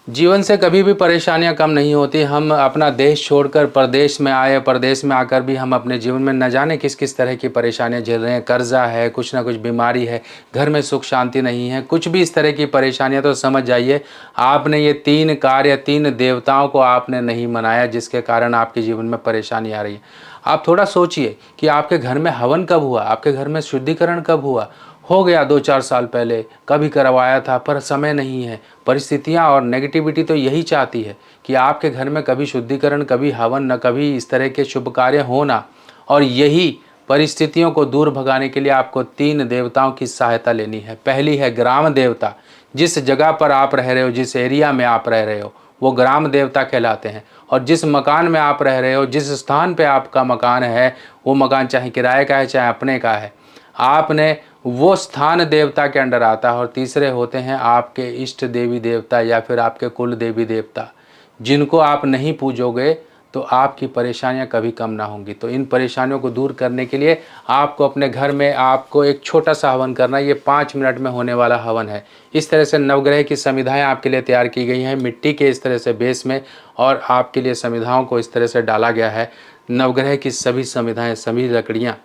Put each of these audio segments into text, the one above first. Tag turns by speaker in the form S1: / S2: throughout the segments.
S1: जीवन से कभी भी परेशानियां कम नहीं होती। हम अपना देश छोड़कर परदेश में आए, परदेश में आकर भी हम अपने जीवन में न जाने किस किस तरह की परेशानियां झेल रहे हैं। कर्जा है, कुछ ना कुछ बीमारी है, घर में सुख शांति नहीं है, कुछ भी इस तरह की परेशानियां, तो समझ जाइए आपने ये 3 कार्य, 3 देवताओं को आपने नहीं मनाया, जिसके कारण आपके जीवन में परेशानी आ रही है। आप थोड़ा सोचिए कि आपके घर में हवन कब हुआ, आपके घर में शुद्धिकरण कब हुआ। हो गया 2-4 साल पहले, कभी करवाया था पर समय नहीं है। परिस्थितियाँ और नेगेटिविटी तो यही चाहती है कि आपके घर में कभी शुद्धिकरण, कभी हवन, न कभी इस तरह के शुभ कार्य हो ना। और यही परिस्थितियों को दूर भगाने के लिए आपको 3 देवताओं की सहायता लेनी है। पहली है ग्राम देवता। जिस जगह पर आप रह रहे हो, जिस एरिया में आप रह रहे हो, वो ग्राम देवता कहलाते हैं। और जिस मकान में आप रह रहे हो, जिस स्थान पे आपका मकान है, वो मकान चाहे किराए का है चाहे अपने का है, आपने वो स्थान देवता के अंडर आता है। और तीसरे होते हैं आपके इष्ट देवी देवता या फिर आपके कुल देवी देवता। जिनको आप नहीं पूजोगे तो आपकी परेशानियां कभी कम ना होंगी। तो इन परेशानियों को दूर करने के लिए आपको अपने घर में आपको एक छोटा सा हवन करना है। ये 5 मिनट में होने वाला हवन है। इस तरह से नवग्रह की समिधाएं आपके लिए तैयार की गई हैं मिट्टी के इस तरह से बेस में, और आपके लिए समिधाओं को इस तरह से डाला गया है। नवग्रह की सभी समिधाएं, सभी लकड़ियाँ,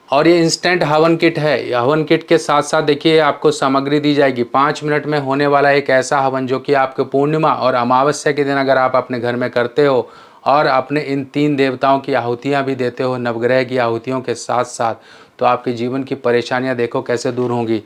S1: और ये इंस्टेंट हवन किट है। ये हवन किट के साथ साथ देखिए आपको सामग्री दी जाएगी। 5 मिनट में होने वाला एक ऐसा हवन जो कि आपके पूर्णिमा और अमावस्या के दिन अगर आप अपने घर में करते हो और अपने इन 3 देवताओं की आहुतियाँ भी देते हो नवग्रह की आहुतियों के साथ साथ, तो आपके जीवन की परेशानियाँ देखो कैसे दूर होंगी।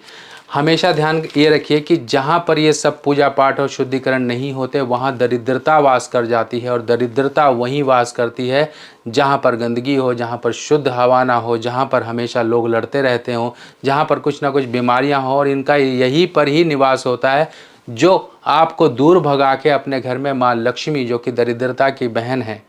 S1: हमेशा ध्यान ये रखिए कि जहाँ पर ये सब पूजा पाठ और शुद्धिकरण नहीं होते, वहाँ दरिद्रता वास कर जाती है। और दरिद्रता वहीं वास करती है जहाँ पर गंदगी हो, जहाँ पर शुद्ध हवा ना हो, जहाँ पर हमेशा लोग लड़ते रहते हों, जहाँ पर कुछ ना कुछ बीमारियाँ हों। और इनका यहीं पर ही निवास होता है, जो आपको दूर भगा के अपने घर में माँ लक्ष्मी, जो कि दरिद्रता की बहन है,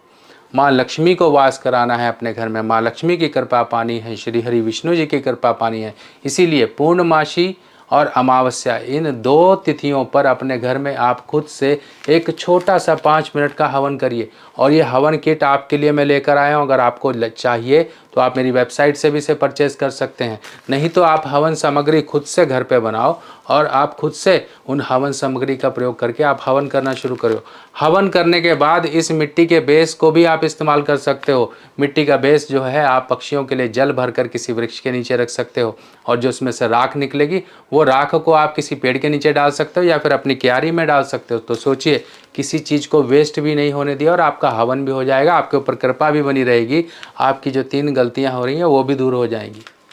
S1: माँ लक्ष्मी को वास कराना है अपने घर में। माँ लक्ष्मी की कृपा पानी है, श्री हरि विष्णु जी की कृपा पानी है। इसीलिए पूर्णमासी और अमावस्या, इन 2 तिथियों पर अपने घर में आप खुद से एक छोटा सा 5 मिनट का हवन करिए। और ये हवन किट आपके लिए मैं लेकर आया हूँ। अगर आपको चाहिए तो आप मेरी वेबसाइट से भी इसे परचेज़ कर सकते हैं। नहीं तो आप हवन सामग्री खुद से घर पे बनाओ और आप खुद से उन हवन सामग्री का प्रयोग करके आप हवन करना शुरू करो। हवन करने के बाद इस मिट्टी के बेस को भी आप इस्तेमाल कर सकते हो। मिट्टी का बेस जो है आप पक्षियों के लिए जल भरकर किसी वृक्ष के नीचे रख सकते हो, और जो उसमें से राख निकलेगी वो राख को आप किसी पेड़ के नीचे डाल सकते हो या फिर अपनी क्यारी में डाल सकते हो। तो सोचिए, किसी चीज़ को वेस्ट भी नहीं होने दिया और आपका हवन भी हो जाएगा, आपके ऊपर कृपा भी बनी रहेगी, आपकी जो 3 गलतियां हो रही हैं वो भी दूर हो जाएंगी।